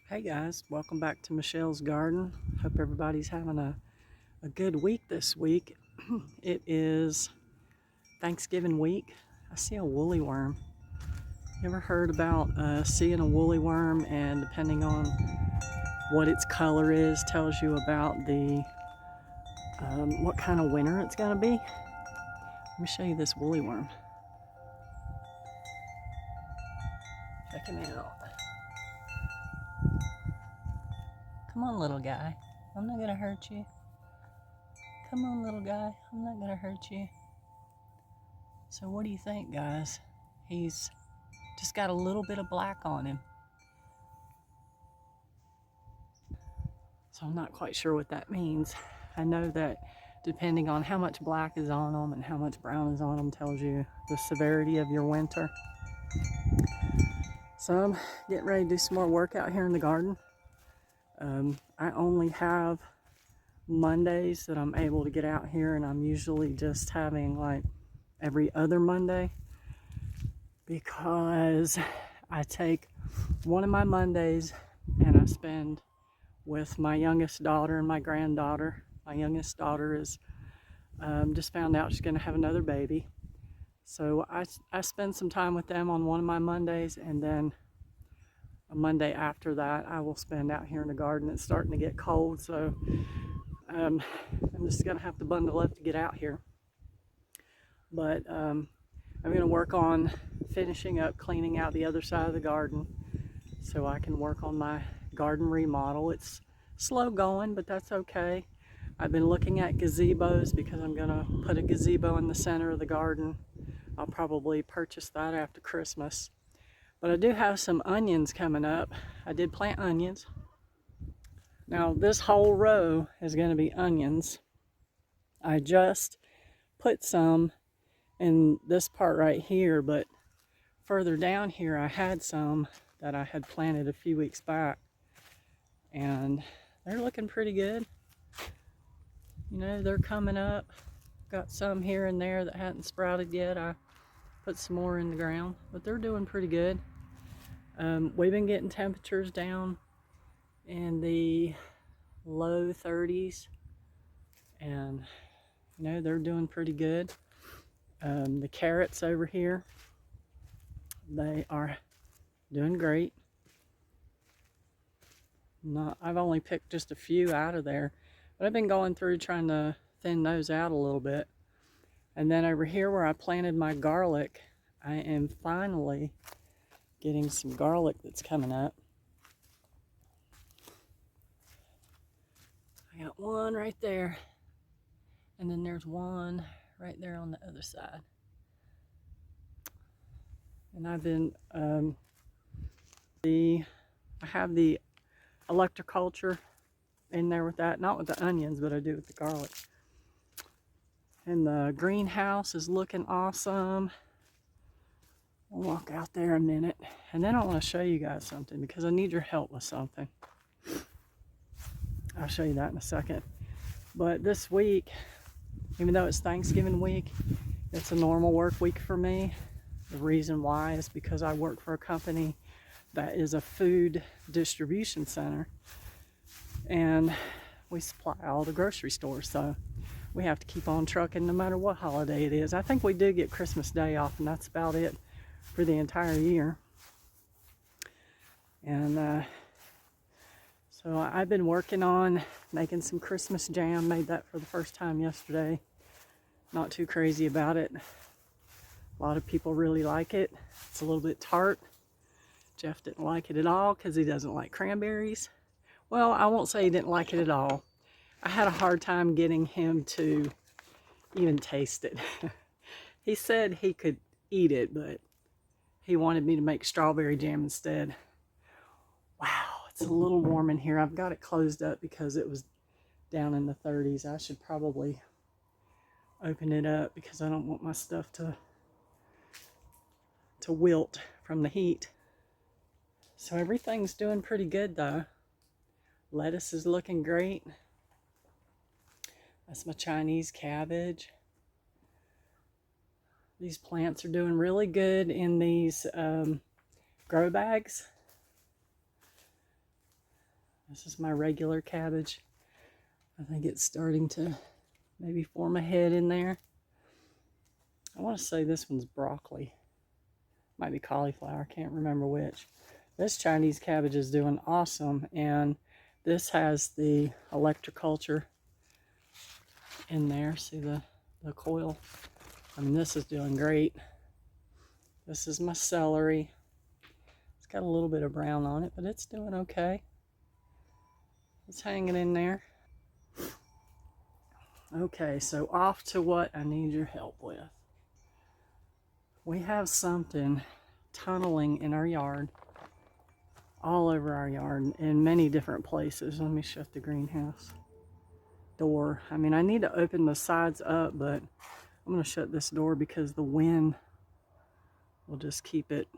Hey guys, welcome back to Michelle's Garden. Hope everybody's having a good week this week. It is Thanksgiving week. I see a woolly worm. You ever heard about seeing a woolly worm, and depending on what its color is, tells you about the what kind of winter it's going to be? Let me show you this woolly worm. Check him out. Come on, little guy. I'm not going to hurt you. Come on, little guy. I'm not going to hurt you. So what do you think, guys? He's just got a little bit of black on him. So I'm not quite sure what that means. I know that depending on how much black is on them and how much brown is on them tells you the severity of your winter. So I'm getting ready to do some more work out here in the garden. I only have Mondays that I'm able to get out here, and I'm usually just having like every other Monday because I take one of my Mondays and I spend with my youngest daughter and my granddaughter. My youngest daughter is just found out she's going to have another baby. So I spend some time with them on one of my Mondays, and then a Monday after that I will spend out here in the garden. It's starting to get cold, so I'm just going to have to bundle up to get out here. But I'm going to work on finishing up cleaning out the other side of the garden so I can work on my garden remodel. It's slow going, but that's okay. I've been looking at gazebos because I'm gonna put a gazebo in the center of the garden. I'll probably purchase that after Christmas. But I do have some onions coming up. I did plant onions. Now this whole row is gonna be onions. I just put some in this part right here, but further down here I had some that I had planted a few weeks back, and they're looking pretty good. You know, they're coming up. Got some here and there that hadn't sprouted yet. I put some more in the ground, but they're doing pretty good. We've been getting temperatures down in the low 30s, and you know, they're doing pretty good. The carrots over here, they are doing great. I've only picked just a few out of there, but I've been going through trying to thin those out a little bit. And then over here where I planted my garlic, I am finally getting some garlic that's coming up. I got one right there, and then there's one right there on the other side. And I've been, I have the electroculture in there with that, not with the onions, but I do with the garlic. And the greenhouse is looking awesome. I'll walk out there a minute, and then I want to show you guys something because I need your help with something. I'll show you that in a second. But this week, even though it's Thanksgiving week, it's a normal work week for me. The reason why is because I work for a company that is a food distribution center, and we supply all the grocery stores, so we have to keep on trucking no matter what holiday it is. I think we do get Christmas Day off, and that's about it for the entire year. And so I've been working on making some Christmas jam. Made that for the first time yesterday. Not too crazy about it. A lot of people really like it. It's a little bit tart. Jeff didn't like it at all because he doesn't like cranberries. Well, I won't say he didn't like it at all. I had a hard time getting him to even taste it. He said he could eat it, but he wanted me to make strawberry jam instead. Wow, it's a little warm in here. I've got it closed up because it was down in the 30s. I should probably open it up because I don't want my stuff to wilt from the heat. So everything's doing pretty good though. Lettuce is looking great. That's my Chinese cabbage. These plants are doing really good in these grow bags. This is my regular cabbage. I think it's starting to maybe form a head in there. I want to say this one's broccoli. Might be cauliflower, I can't remember which. This Chinese cabbage is doing awesome, and this has the electroculture in there. See the coil? I mean, this is doing great. This is my celery. It's got a little bit of brown on it, but it's doing okay. It's hanging in there. Okay, so off to what I need your help with. We have something tunneling in our yard, all over our yard, in many different places. Let me shut the greenhouse door. I mean, I need to open the sides up, but I'm going to shut this door because the wind will just keep it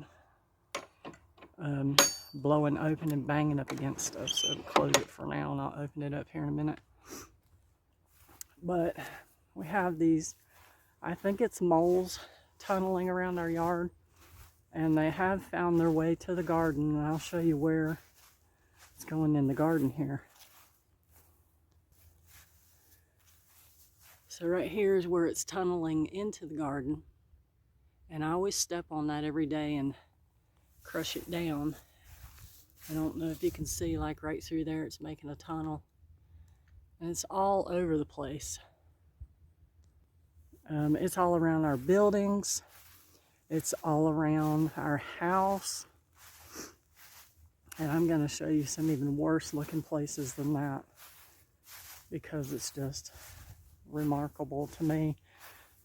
blowing open and banging up against stuff. So I'll close it for now, and I'll open it up here in a minute. But we have these, I think it's moles, tunneling around our yard, and they have found their way to the garden, and I'll show you where it's going in the garden here. So right here is where it's tunneling into the garden, and I always step on that every day and crush it down. I don't know if you can see, like right through there, it's making a tunnel, and it's all over the place. It's all around our buildings. It's all around our house. And I'm going to show you some even worse looking places than that, because it's just remarkable to me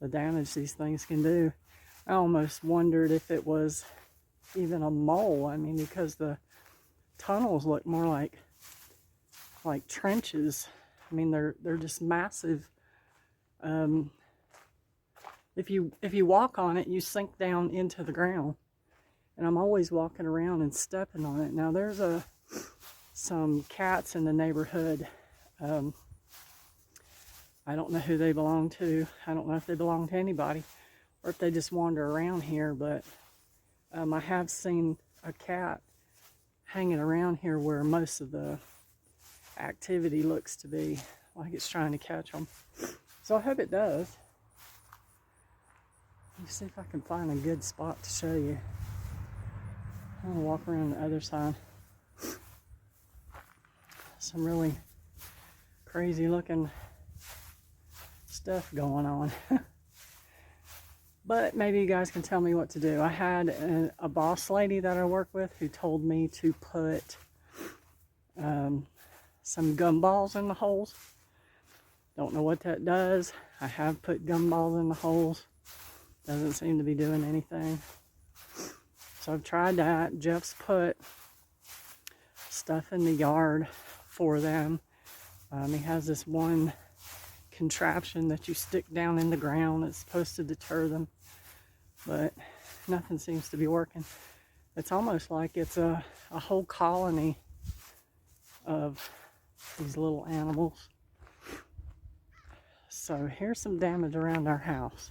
the damage these things can do. I almost wondered if it was even a mole. I mean, because the tunnels look more like trenches. I mean, they're just massive. If you walk on it, you sink down into the ground. And I'm always walking around and stepping on it. Now there's some cats in the neighborhood. I don't know who they belong to. I don't know if they belong to anybody or if they just wander around here, but I have seen a cat hanging around here where most of the activity looks to be, like it's trying to catch them. So I hope it does. Let me see if I can find a good spot to show you. I'm gonna walk around the other side. Some really crazy looking stuff going on. But maybe you guys can tell me what to do. I had a boss lady that I work with who told me to put some gumballs in the holes. Don't know what that does. I have put gumballs in the holes. Doesn't seem to be doing anything. So I've tried that. Jeff's put stuff in the yard for them. He has this one contraption that you stick down in the ground. It's supposed to deter them, but nothing seems to be working. It's almost like it's a whole colony of these little animals. So here's some damage around our house.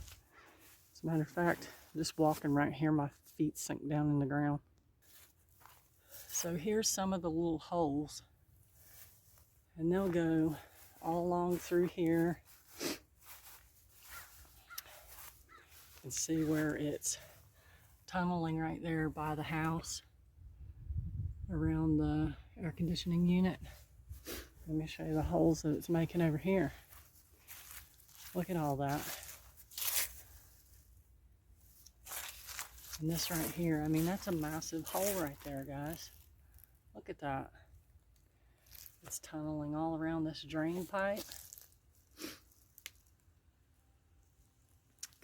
As a matter of fact, just walking right here, my feet sink down in the ground. So here's some of the little holes, and they'll go all along through here. You can see where it's tunneling right there by the house around the air conditioning unit. Let me show you the holes that it's making over here. Look at all that. And this right here, I mean, that's a massive hole right there, guys. Look at that. It's tunneling all around this drain pipe.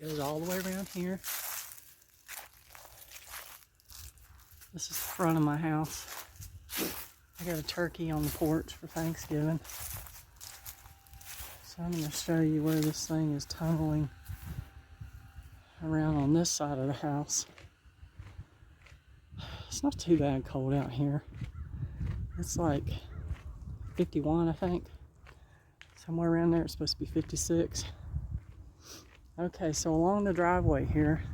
Goes all the way around here. This is the front of my house. I got a turkey on the porch for Thanksgiving. So I'm going to show you where this thing is tunneling around on this side of the house. It's not too bad cold out here. It's like 51, I think. Somewhere around there. It's supposed to be 56. Okay, so along the driveway here,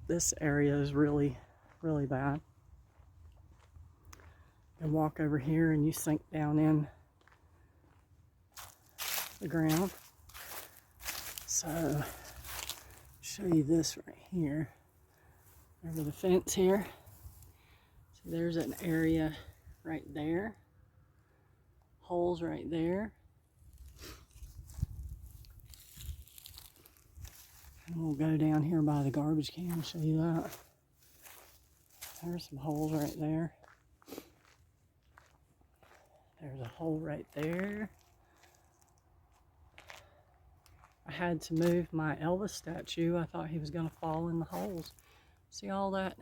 this area is really, really bad. and walk over here and you sink down in the ground. So, show you this right here. Over the fence here. So there's an area right there. Holes right there. And we'll go down here by the garbage can and show you that. There's some holes right there. There's a hole right there. I had to move my Elvis statue. I thought he was going to fall in the holes. See all that?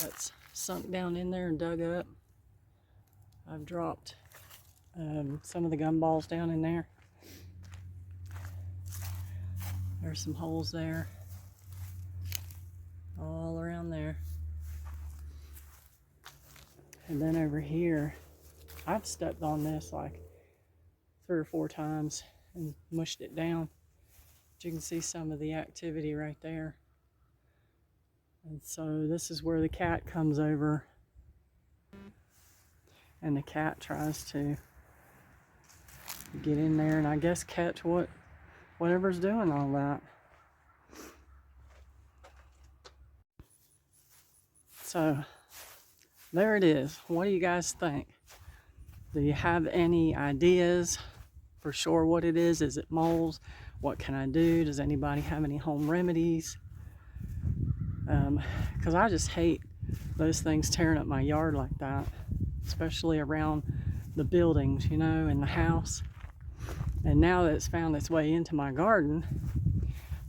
That's sunk down in there and dug up. I've dropped some of the gumballs down in there. There's some holes there. All around there. And then over here, I've stepped on this like 3 or 4 times and mushed it down. But you can see some of the activity right there. And so this is where the cat comes over. And the cat tries to get in there and I guess catch whatever's doing all that. So there it is. What do you guys think? Do you have any ideas for sure what it is? Is it moles? What can I do? Does anybody have any home remedies? Because I just hate those things tearing up my yard like that, especially around the buildings, you know, and the house. And now that it's found its way into my garden,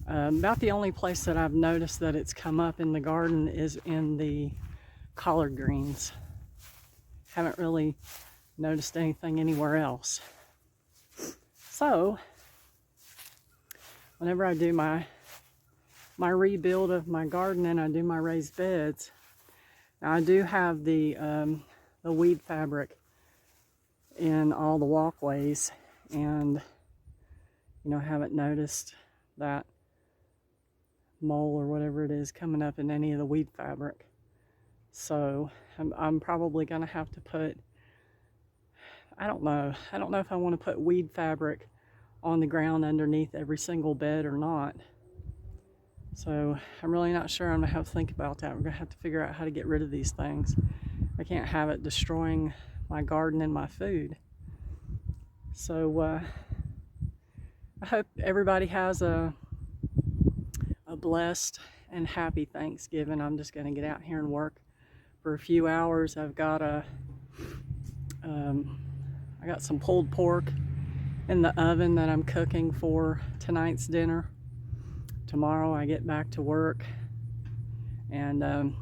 about the only place that I've noticed that it's come up in the garden is in the collard greens. Haven't really noticed anything anywhere else. So, whenever I do my rebuild of my garden and I do my raised beds, now I do have the weed fabric in all the walkways, and you know, I haven't noticed that mole or whatever it is coming up in any of the weed fabric. So I'm probably gonna have to put, I don't know if I want to put weed fabric on the ground underneath every single bed or not. So I'm really not sure. I'm gonna have to think about that. We're gonna have to figure out how to get rid of these things. I can't have it destroying my garden and my food. So I hope everybody has a blessed and happy Thanksgiving. I'm just gonna get out here and work for a few hours. I've got I got some pulled pork in the oven that I'm cooking for tonight's dinner. Tomorrow I get back to work, and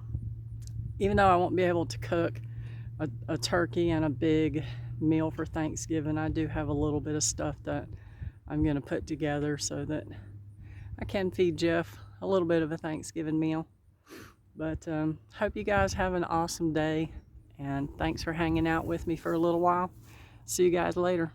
even though I won't be able to cook a turkey and a big meal for Thanksgiving, I do have a little bit of stuff that I'm going to put together so that I can feed Jeff a little bit of a Thanksgiving meal. But hope you guys have an awesome day, and thanks for hanging out with me for a little while. See you guys later.